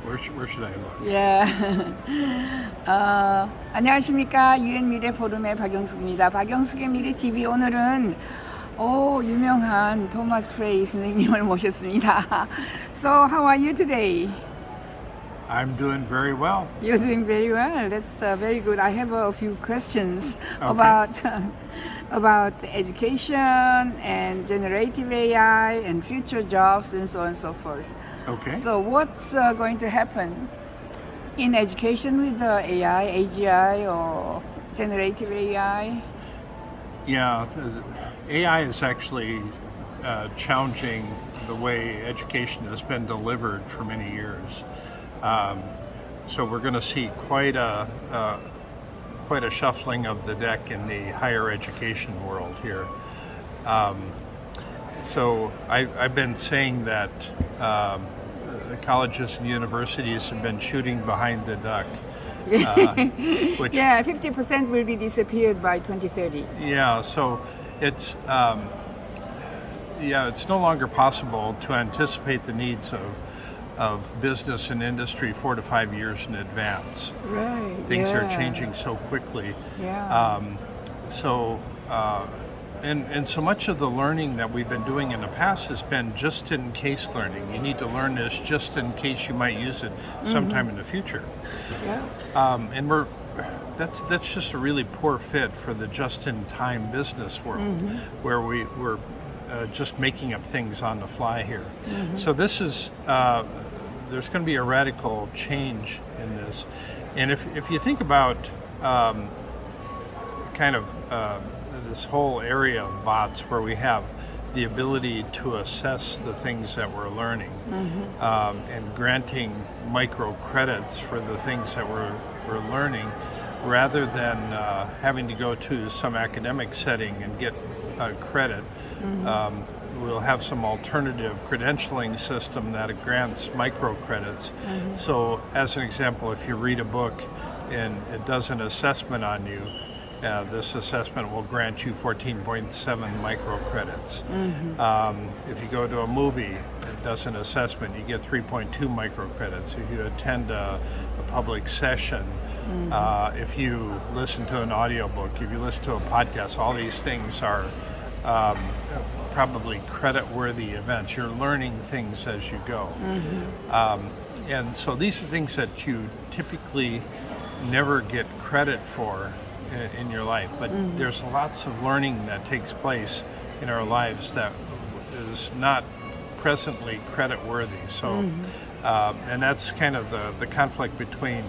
Where should I look? Yeah. 안녕하십니까. 유엔미래포럼의 박영숙입니다. 박영숙의 미래TV 오늘은 유명한 토마스 프레이 선생님을 모셨습니다. So how are you today? I'm doing very well. You're doing very well. That's very good. I have a few questions Okay. about education and generative AI and future jobs and so on and so forth. Okay. So what's going to happen in education with AI, AGI, or generative AI? Yeah, AI is actually challenging the way education has been delivered for many years. So we're going to see quite a shuffling of the deck in the higher education world here. So I've been saying that the colleges and universities have been shooting behind the duck. Which, Yeah, 50% will be disappeared by 2030. yeah, so it's it's no longer possible to anticipate the needs of business and industry 4 to 5 years in advance. Right. Things are yeah. changing so quickly. Yeah. And so much of the learning that we've been doing in the past has been just in case learning. You need to learn this just in case you might use it sometime in the future. Yeah. And that's just a really poor fit for the just-in-time business world, where we're just making up things on the fly here. So this is there's going to be a radical change in this, and if you think about this whole area of bots where we have the ability to assess the things that we're learning and granting micro credits for the things that we're learning, rather than having to go to some academic setting and get credit. We'll have some alternative credentialing system that grants microcredits. So as an example, if you read a book and it does an assessment on you, this assessment will grant you 14.7 microcredits. If you go to a movie, it does an assessment, you get 3.2 microcredits. If you attend a public session, if you listen to an audiobook, if you listen to a podcast, all these things are probably credit-worthy events. You're learning things as you go. And so these are things that you typically never get credit for in your life, but there's lots of learning that takes place in our lives that is not presently credit-worthy. So, and that's kind of the conflict between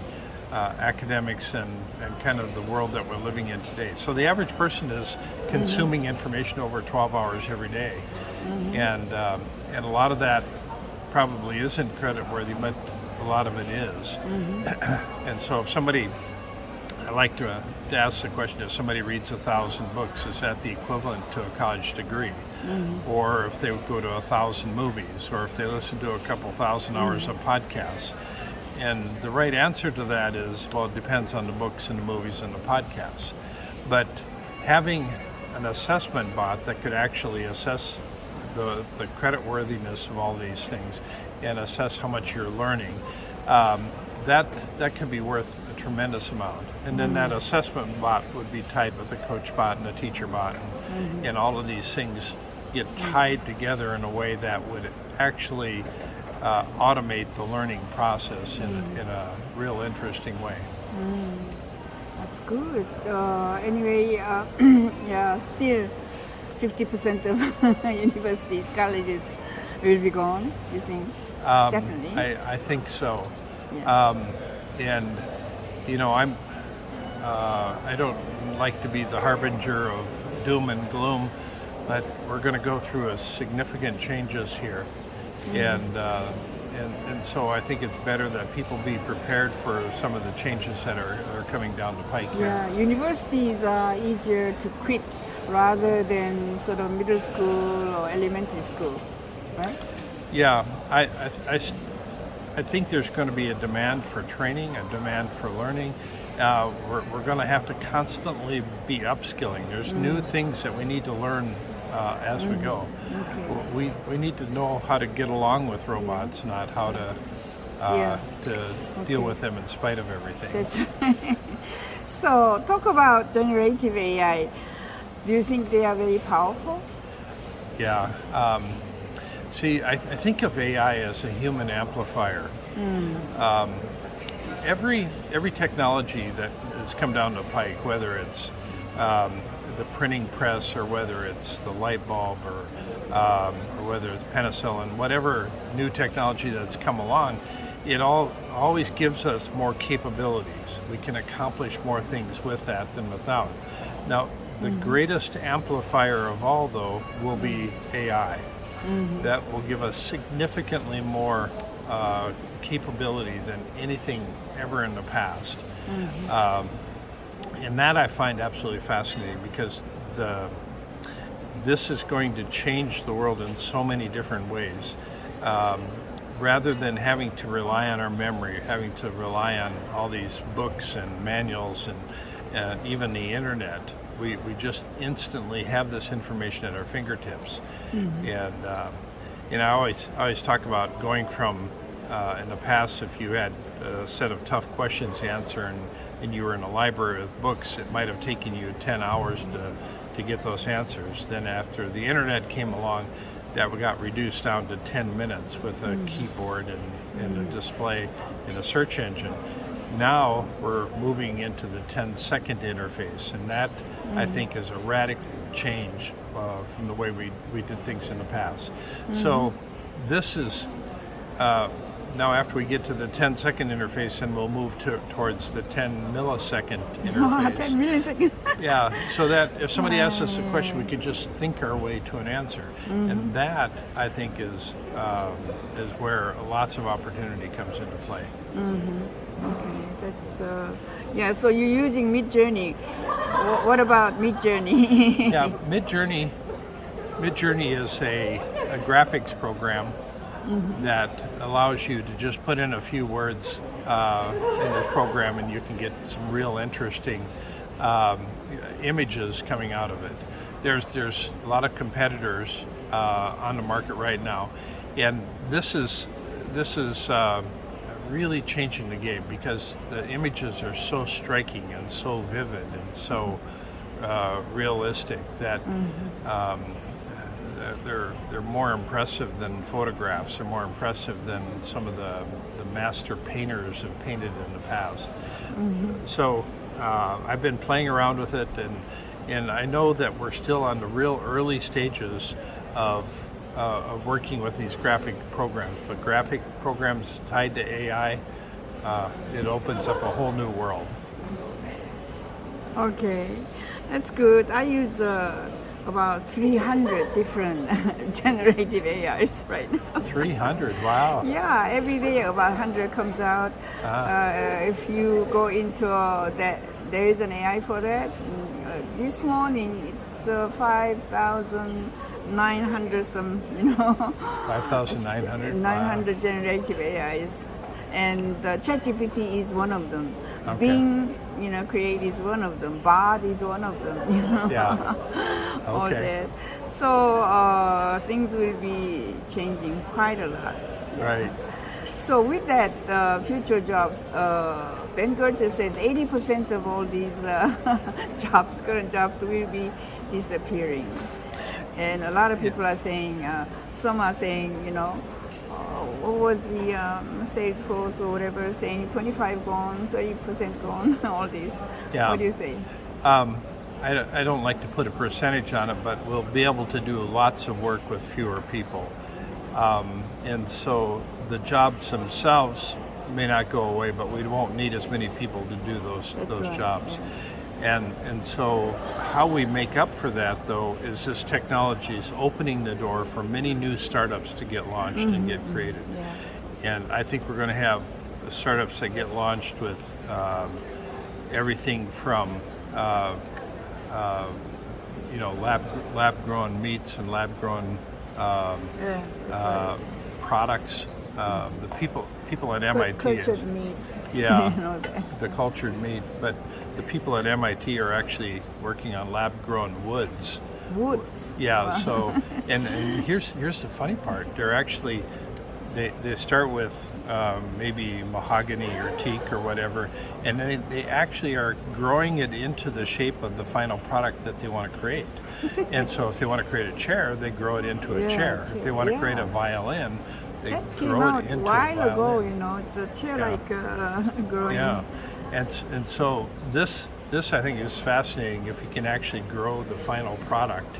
academics and kind of the world that we're living in today. So the average person is consuming information over 12 hours every day, and a lot of that probably isn't credit-worthy, but a lot of it is. And so if somebody, I like to ask the question, if somebody reads 1,000 books, is that the equivalent to a college degree? Or if they would go to 1,000 movies, or if they listen to a couple thousand hours of podcasts? And the right answer to that is, well, it depends on the books and the movies and the podcasts. But having an assessment bot that could actually assess the creditworthiness of all these things and assess how much you're learning, that could be worth a tremendous amount. And then that assessment bot would be tied with a coach bot and a teacher bot, and all of these things get tied together in a way that would actually automate the learning process in a real interesting way. That's good. Anyway, yeah, still 50% of universities, colleges will be gone, you think? Definitely. I think so. Yeah. And you know, I don't like to be the harbinger of doom and gloom, but we're going to go through a significant changes here, and so I think it's better that people be prepared for some of the changes that are coming down the pike here. Yeah, universities are easier to quit rather than sort of middle school or elementary school, right? Yeah, I think there's going to be a demand for training, a demand for learning. We're going to have to constantly be upskilling. There's new things that we need to learn as we go. Okay. We need to know how to get along with robots, not how to to deal with them in spite of everything. That's right. So, talk about generative AI. Do you think they are very powerful? Yeah. See, I think of AI as a human amplifier. Every technology that has come down the pike, whether it's the printing press or whether it's the light bulb or whether it's penicillin, whatever new technology that's come along, it always gives us more capabilities. We can accomplish more things with that than without. Now, the greatest amplifier of all, though, will be AI. That will give us significantly more capability than anything ever in the past. And that I find absolutely fascinating because this is going to change the world in so many different ways. Rather than having to rely on our memory, having to rely on all these books and manuals and even the internet, we just instantly have this information at our fingertips. And I always talk about going from in the past, if you had a set of tough questions to answer and you were in a library with books, it might have taken you 10 hours to get those answers. Then after the internet came along, that got reduced down to 10 minutes with a keyboard and a display and a search engine. Now we're moving into the 10-second interface, and that I think is a radical change from the way we did things in the past. So this is now after we get to the 10-second interface, and we'll move towards the 10-millisecond interface. 10 milliseconds. Yeah, so that if somebody asks us a question, we could just think our way to an answer, and that I think is where lots of opportunity comes into play. Okay, that's so you're using Midjourney. What about Midjourney? Yeah, Midjourney is a graphics program that allows you to just put in a few words in this program, and you can get some real interesting images coming out of it. There's a lot of competitors on the market right now, and this is really changing the game because the images are so striking and so vivid and so realistic that they're more impressive than photographs. They're more impressive than some of the master painters have painted in the past. So I've been playing around with it, and I know that we're still on the real early stages of working with these graphic programs. But graphic programs tied to AI, it opens up a whole new world. Okay, that's good. I use about 300 different generative AIs right now. 300, wow. Yeah, every day about 100 comes out. If you go into that, there is an AI for that. This morning it's 5,900 some, 5,900? 900 generative AIs. And ChatGPT is one of them. Okay. Bing, Create is one of them. Bard is one of them. Yeah. All Okay. that. So things will be changing quite a lot. Right. So with that, future jobs, Ben Gertz says 80% of all these current jobs will be disappearing. And a lot of people are saying, some are saying, what was the Salesforce or whatever saying 25 gone, 30% gone, all these. Yeah. What do you say? I don't like to put a percentage on it, but we'll be able to do lots of work with fewer people. And so the jobs themselves may not go away, but we won't need as many people to do those right, jobs. yeah. And so how we make up for that, though, is this technology is opening the door for many new startups to get launched and get created. Yeah. And I think we're going to have startups that get launched with everything from lab-grown meats and lab-grown products. The people at MIT Cultured meat. Yeah, that. the cultured meat. But the people at MIT are actually working on lab-grown woods. Woods. Yeah. Wow. So, and here's the funny part. They're they start with maybe mahogany or teak or whatever, and then they actually are growing it into the shape of the final product that they want to create. And so if they want to create a chair, they grow it into a chair. If they want to create a violin, they That came grow out it into a while a ago, violin. you know, it's a chair like growing. Yeah, and so this I think is fascinating if you can actually grow the final product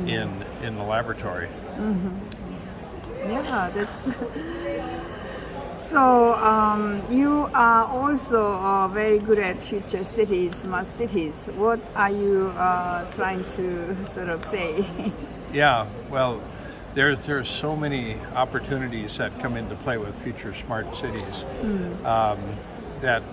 in the laboratory. Yeah, that's. So you are also very good at future cities, smart cities. What are you trying to sort of say? Yeah, well, there's so many opportunities that come into play with future smart cities. That,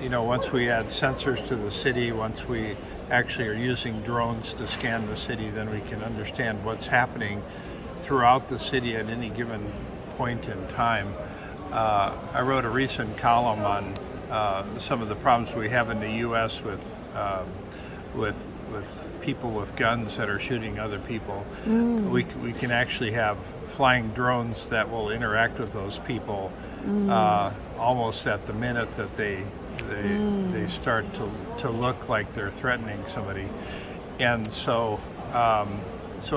you know, once we add sensors to the city, once we actually are using drones to scan the city, then we can understand what's happening throughout the city at any given point in time. I wrote a recent column on some of the problems we have in the U.S. with people with guns that are shooting other people. We can actually have flying drones that will interact with those people almost at the minute that they start to look like they're threatening somebody, and so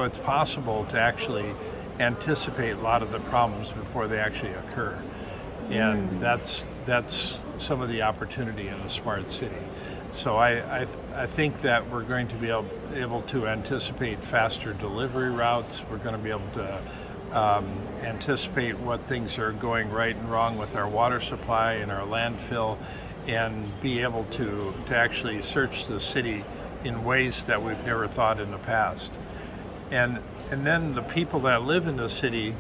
it's possible to actually anticipate a lot of the problems before they actually occur, and that's some of the opportunity in a smart city. So I think that we're going to be able to anticipate faster delivery routes. We're going to be able to anticipate what things are going right and wrong with our water supply and our landfill, and be able to actually search the city in ways that we've never thought in the past. And then the people that live in the city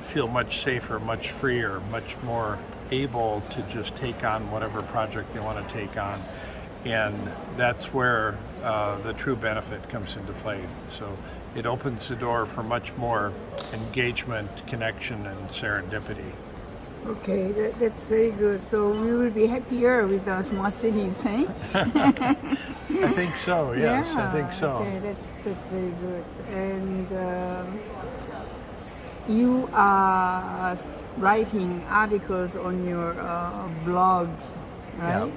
feel much safer, much freer, much more able to just take on whatever project they want to take on. And that's where the true benefit comes into play. So it opens the door for much more engagement, connection, and serendipity. Okay, that's very good. So we will be happier with our smart cities, eh? I think so, yes, I think so. Okay, that's very good. And you are writing articles on your blogs, right?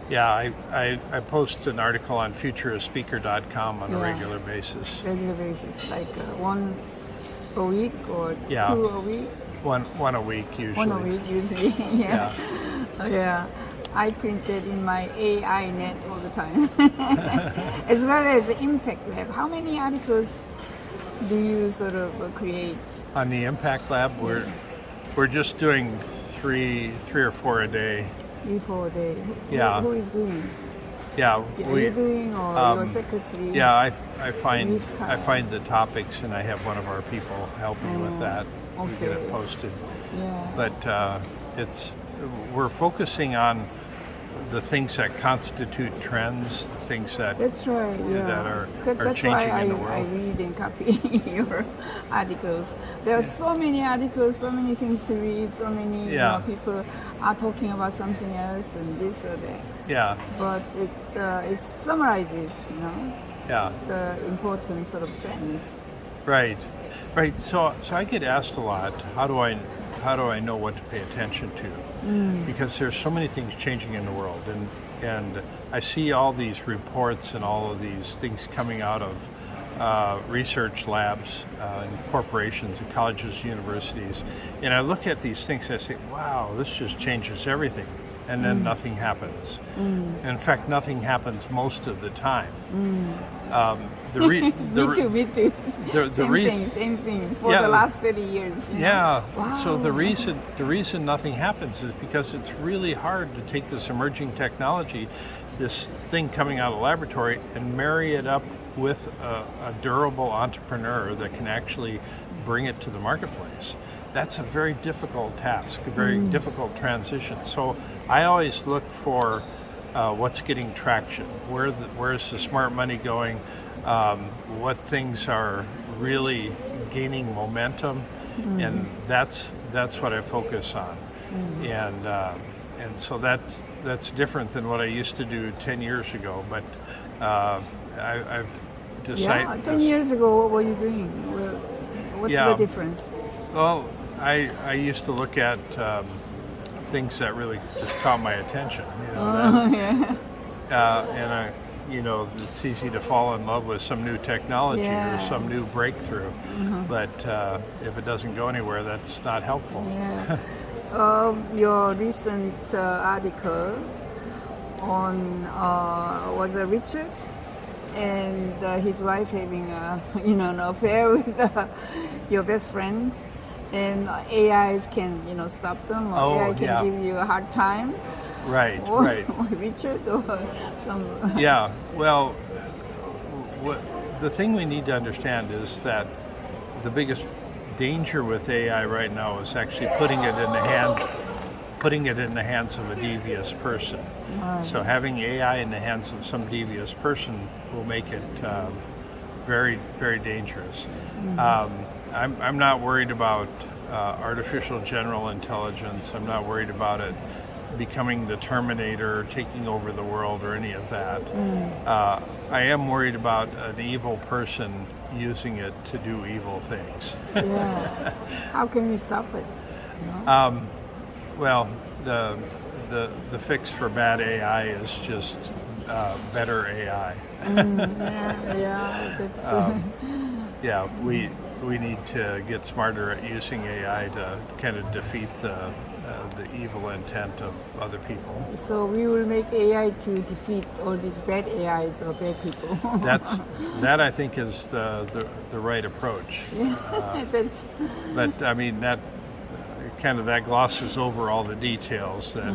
Yeah, I post an article on futuristspeaker.com on a regular basis. Regular basis, like one a week or two a week? One a week usually. One a week usually, yeah. I print it in my AInet all the time. As well as the Impact Lab. How many articles do you sort of create? On the Impact Lab, we're just doing three or four a day. 3-4 a day. Who is doing? Yeah, Are you doing, or your secretary? Yeah, I find the topics, and I have one of our people help me with that. We get it posted. Yeah. But we're focusing on the things that constitute trends, things that That's right. Yeah. that are That's changing why in the I world. read and copy your articles. There are so many articles, so many things to read, so many people are talking about something else and this or that. Yeah. But it summarizes, the important sort of trends. Right. So I get asked a lot, how do I know what to pay attention to? Because there's so many things changing in the world, and I see all these reports and all of these things coming out of research labs and corporations and colleges, universities, and I look at these things and I say, wow, this just changes everything. And then nothing happens. In fact, nothing happens most of the time. Me too. Same thing for the last 30 years. Yeah. Wow. So the reason nothing happens is because it's really hard to take this emerging technology, this thing coming out of the laboratory, and marry it up with a durable entrepreneur that can actually bring it to the marketplace. That's a very difficult task, a very difficult transition. So I always look for what's getting traction, where's the smart money going, what things are really gaining momentum, and that's what I focus on. And so that's different than what I used to do 10 years ago. But I've decided. Yeah, 10 years ago, what were you doing? What's the difference? Well, I used to look at things that really just caught my attention. And it's easy to fall in love with some new technology or some new breakthrough, but if it doesn't go anywhere, that's not helpful. Yeah. Your recent article on was Richard and his wife having an affair with your best friend, and AIs can stop them, or AI can give you a hard time. Right, or, right. Or Richard or some. Yeah, well, the thing we need to understand is that the biggest danger with AI right now is actually putting it in the hands of a devious person. Right. So having AI in the hands of some devious person will make it very, very dangerous. I'm not worried about artificial general intelligence. I'm not worried about it becoming the Terminator, taking over the world, or any of that. I am worried about an evil person using it to do evil things. Yeah. How can we stop it? Well, the fix for bad AI is just better AI. That's We need to get smarter at using AI to kind of defeat the evil intent of other people. So we will make AI to defeat all these bad AIs or bad people. That I think is the right approach. But I mean that glosses over all the details. That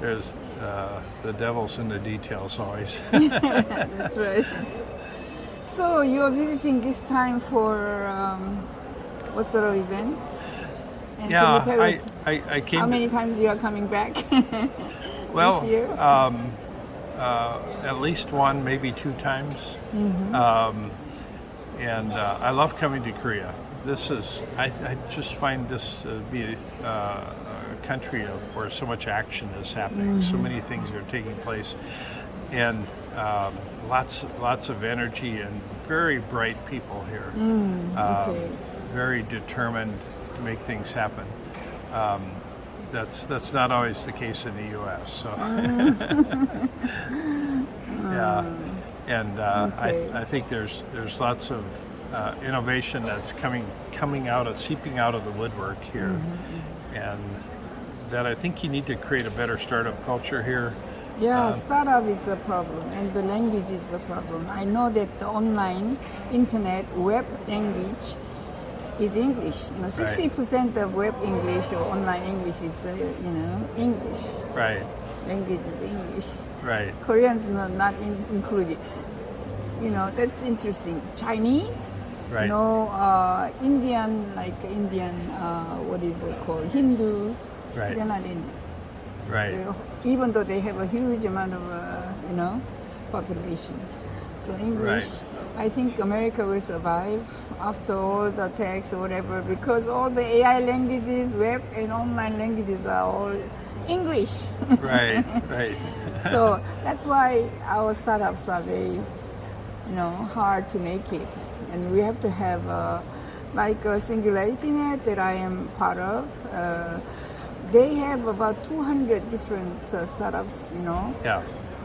there's the devil's in the details always. That's right. So you're visiting this time for what sort of event? And can you tell us I came how many times you are coming back well, this year? At least one, maybe two times. And I love coming to Korea. I just find this to be a country where so much action is happening, so many things are taking place, and lots of energy and very bright people here. Very determined to make things happen. That's not always the case in the U.S. So and I think there's lots of innovation that's seeping out of the woodwork here, and that I think you need to create a better startup culture here. Yeah, startup is a problem, and the language is the problem. I know that the online, internet, web language is English. 60% of web English or online English is English. Right. Language is English. Right. Koreans not included. That's interesting. Chinese. Right. Indian, what is it called? Hindu. Right. They're not in. Right. Even though they have a huge amount of, population. So English, Right. I think America will survive after all the attacks or whatever, because all the AI languages, web and online languages are all English. Right. Right. So that's why our startups are very, hard to make it. And we have to have like a Singularity Net that I am part of. They have about 200 different startups, Yeah.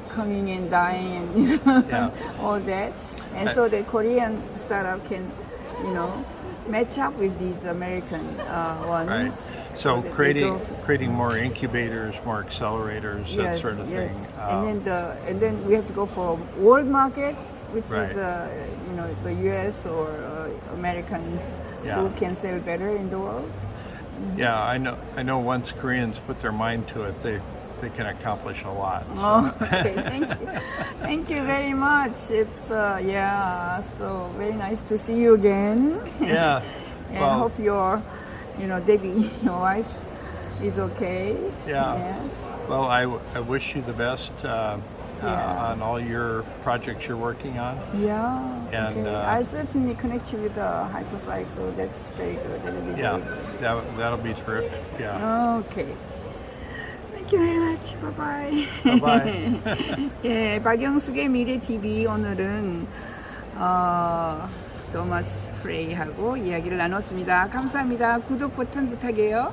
coming and dying and all that. And so the Korean startup can, match up with these American ones. Right. So that they creating more incubators, more accelerators, that sort of thing. And then we have to go for world market, which Right. is the U.S. or Americans who can sell better in the world. Yeah, I know once Koreans put their mind to it, they can accomplish a lot. So. Oh, okay, thank you. Thank you very much. It's so very nice to see you again. Yeah. And Well, hope your, Debbie, your wife, is okay. Yeah. Well, I wish you the best on all your projects you're working on. Yeah. And, okay. I'll certainly connect you with the hypercycle. That's very good. That'll be Yeah, very good. that'll be terrific. Yeah. Okay. Thank you very much. Bye-bye. Bye-bye. 예, 박영숙의 미래TV 오늘은 토마스 프레이하고 이야기를 나눴습니다. 감사합니다. 구독 버튼 부탁해요.